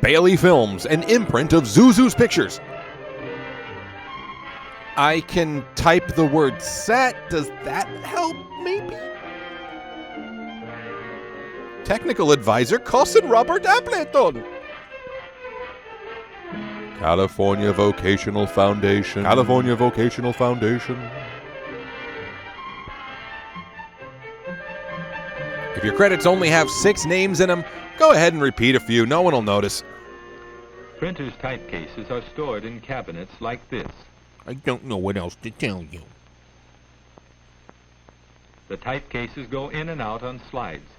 Bailey Films, an imprint of Zuzu's Pictures. I can type the word set. Does that help, maybe? Technical advisor, Cousin Robert Appleton. California Vocational Foundation. California Vocational Foundation. If your credits only have 6 names in them, go ahead and repeat a few. No one will notice. Printers' typecases are stored in cabinets like this. I don't know what else to tell you. The typecases go in and out on slides.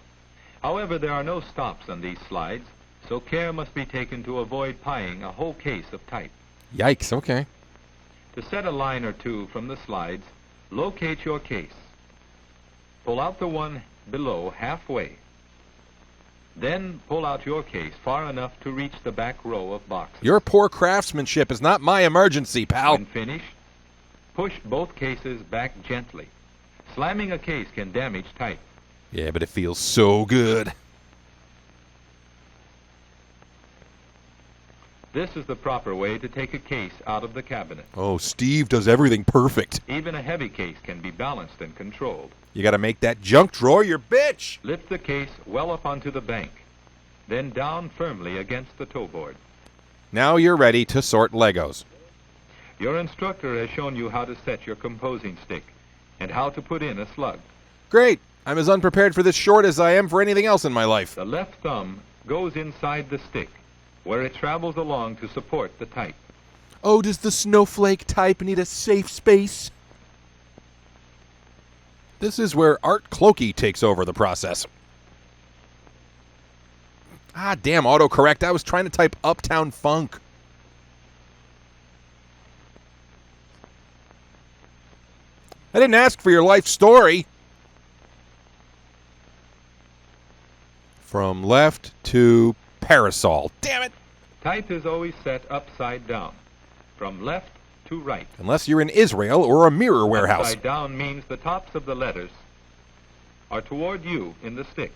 However, there are no stops on these slides, so care must be taken to avoid pieing a whole case of type. Yikes, okay. To set a line or two from the slides, locate your case. Pull out the one below halfway. Then pull out your case far enough to reach the back row of boxes. Your poor craftsmanship is not my emergency, pal. When finished, push both cases back gently. Slamming a case can damage type. Yeah, but it feels so good. This is the proper way to take a case out of the cabinet. Oh, Steve does everything perfect. Even a heavy case can be balanced and controlled. You gotta make that junk drawer your bitch. Lift the case well up onto the bank, then down firmly against the toe board. Now you're ready to sort Legos. Your instructor has shown you how to set your composing stick and how to put in a slug. Great. I'm as unprepared for this short as I am for anything else in my life. The left thumb goes inside the stick, where it travels along to support the type. Oh, does the snowflake type need a safe space? This is where Art Clokey takes over the process. Ah, damn, autocorrect. I was trying to type Uptown Funk. I didn't ask for your life story. From left to parasol. Damn it. Type is always set upside down, from left to right. Unless you're in Israel or a mirror warehouse. Upside down means the tops of the letters are toward you in the stick.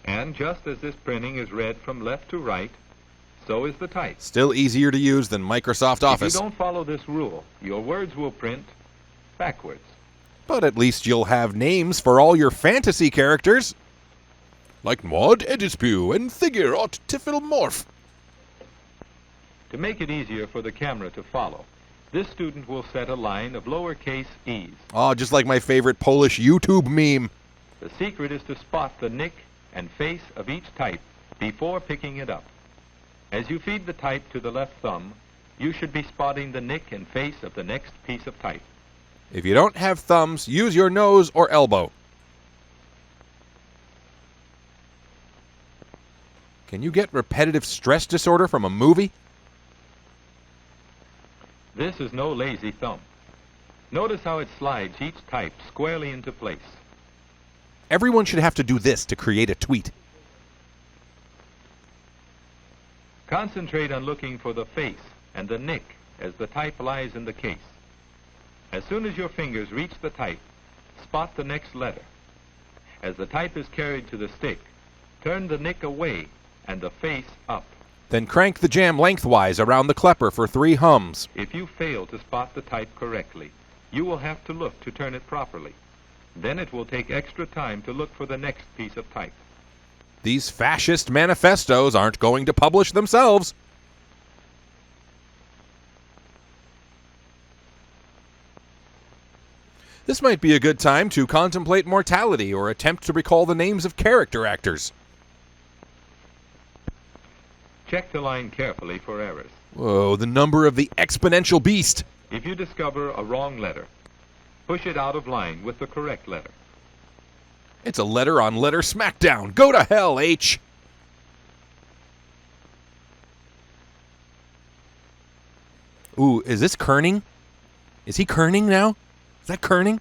And just as this printing is read from left to right, so is the type. Still easier to use than Microsoft Office. If you don't follow this rule, your words will print backwards. But at least you'll have names for all your fantasy characters. Like Maud Edispew and Thiggerot Tiffilmorph. To make it easier for the camera to follow, this student will set a line of lowercase e's. Oh, just like my favorite Polish YouTube meme. The secret is to spot the nick and face of each type before picking it up. As you feed the type to the left thumb, you should be spotting the nick and face of the next piece of type. If you don't have thumbs, use your nose or elbow. Can you get repetitive stress disorder from a movie? This is no lazy thumb. Notice how it slides each type squarely into place. Everyone should have to do this to create a tweet. Concentrate on looking for the face and the nick as the type lies in the case. As soon as your fingers reach the type, spot the next letter. As the type is carried to the stick, turn the nick away and the face up. Then crank the jam lengthwise around the klepper for 3 hums. If you fail to spot the type correctly, you will have to look to turn it properly. Then it will take extra time to look for the next piece of type. These fascist manifestos aren't going to publish themselves. This might be a good time to contemplate mortality or attempt to recall the names of character actors. Check the line carefully for errors. Whoa, the number of the exponential beast. If you discover a wrong letter, push it out of line with the correct letter. It's a letter-on-letter smackdown. Go to hell, H. Ooh, is this kerning? Is he kerning now? Is that kerning?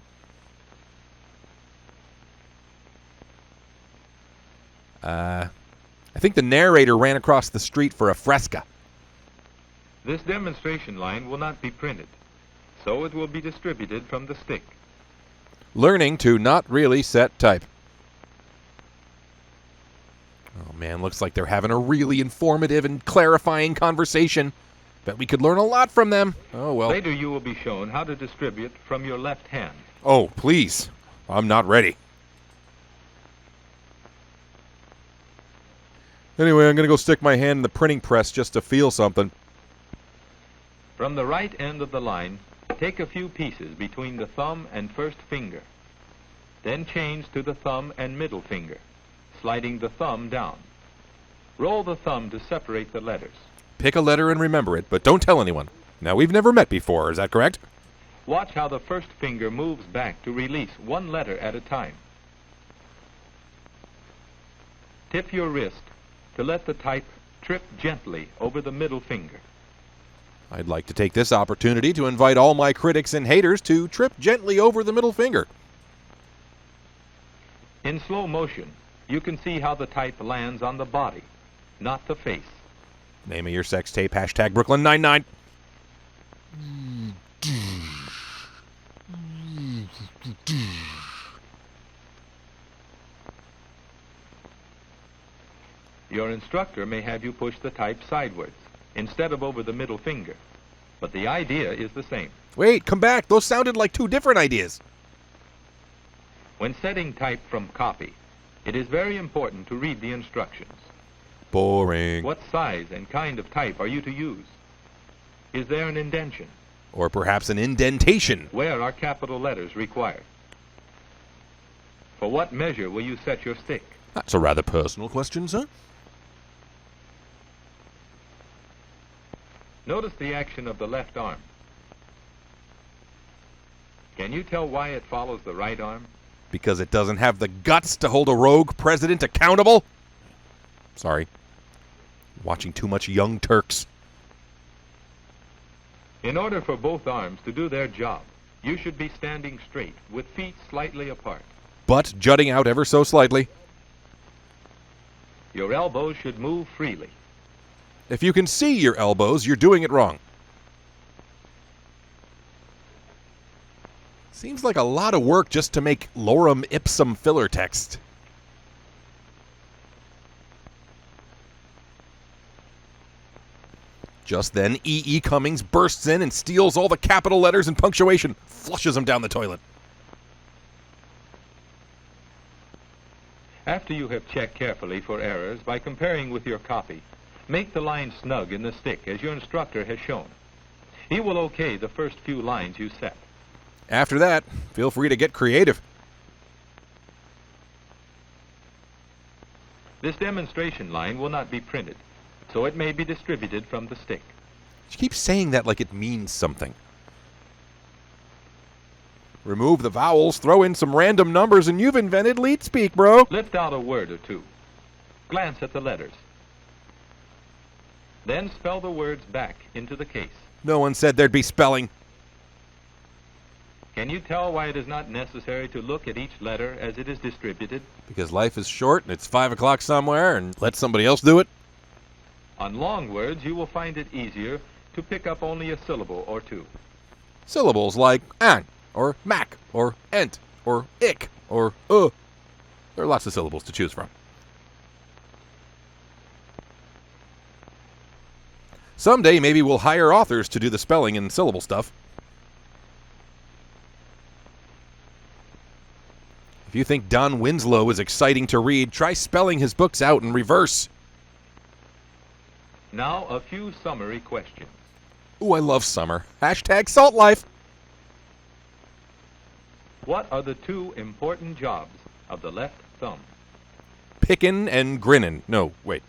I think the narrator ran across the street for a fresca. This demonstration line will not be printed, so it will be distributed from the stick. Learning to not really set type. Oh man, looks like they're having a really informative and clarifying conversation. Bet we could learn a lot from them. Oh well. Later you will be shown how to distribute from your left hand. Oh, please. I'm not ready. Anyway, I'm going to go stick my hand in the printing press just to feel something. From the right end of the line, take a few pieces between the thumb and first finger. Then change to the thumb and middle finger, sliding the thumb down. Roll the thumb to separate the letters. Pick a letter and remember it, but don't tell anyone. Now, we've never met before, is that correct? Watch how the first finger moves back to release one letter at a time. Tip your wrist to let the type trip gently over the middle finger. I'd like to take this opportunity to invite all my critics and haters to trip gently over the middle finger. In slow motion, you can see how the type lands on the body, not the face. Name of your sex tape, hashtag Brooklyn99. Your instructor may have you push the type sideways instead of over the middle finger, but the idea is the same. Wait, come back. Those sounded like two different ideas. When setting type from copy, it is very important to read the instructions. Boring. What size and kind of type are you to use? Is there an indentation? Or perhaps an indentation. Where are capital letters required? For what measure will you set your stick? That's a rather personal question, sir. Notice the action of the left arm. Can you tell why it follows the right arm? Because it doesn't have the guts to hold a rogue president accountable? Sorry. Watching too much Young Turks. In order for both arms to do their job, you should be standing straight with feet slightly apart. Butt jutting out ever so slightly. Your elbows should move freely. If you can see your elbows, you're doing it wrong. Seems like a lot of work just to make lorem ipsum filler text. Just then, E.E. Cummings bursts in and steals all the capital letters and punctuation, flushes them down the toilet. After you have checked carefully for errors by comparing with your copy, make the line snug in the stick as your instructor has shown. He will okay the first few lines you set. After that, feel free to get creative. This demonstration line will not be printed, so it may be distributed from the stick. You keep saying that like it means something. Remove the vowels, throw in some random numbers, and you've invented leet speak, bro. Lift out a word or two. Glance at the letters. Then spell the words back into the case. No one said there'd be spelling. Can you tell why it is not necessary to look at each letter as it is distributed? Because life is short and it's 5 o'clock somewhere, and let somebody else do it. On long words, you will find it easier to pick up only a syllable or two. Syllables like an, or mac, or ent, or ick, or There are lots of syllables to choose from. Someday, maybe we'll hire authors to do the spelling and syllable stuff. If you think Don Winslow is exciting to read, try spelling his books out in reverse. Now, a few summary questions. Ooh, I love summer. Hashtag salt life. What are the two important jobs of the left thumb? Pickin' and grinnin'. No, wait.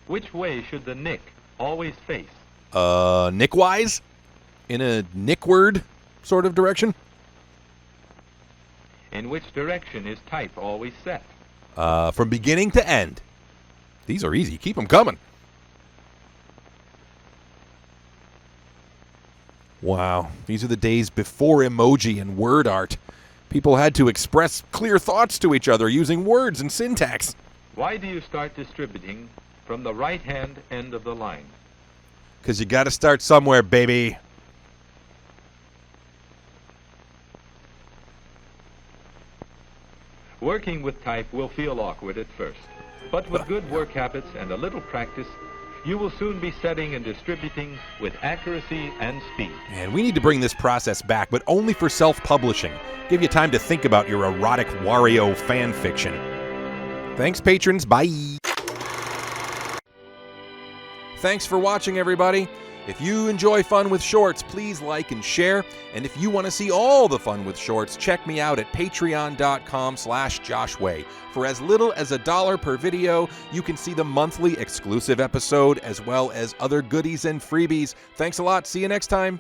Which way should the nick always face? Nickwise? In a nickward sort of direction? In which direction is type always set? From beginning to end. These are easy. Keep them coming. Wow. These are the days before emoji and word art. People had to express clear thoughts to each other using words and syntax. Why do you start distributing from the right-hand end of the line? 'Cause you gotta start somewhere, baby. Working with type will feel awkward at first, but with good work habits and a little practice, you will soon be setting and distributing with accuracy and speed. And we need to bring this process back, but only for self-publishing. Give you time to think about your erotic Wario fan fiction. Thanks, patrons. Bye. Thanks for watching, everybody. If you enjoy Fun with Shorts, please like and share. And if you want to see all the Fun with Shorts, check me out at patreon.com/JoshWay. For as little as $1 per video, you can see the monthly exclusive episode as well as other goodies and freebies. Thanks a lot. See you next time.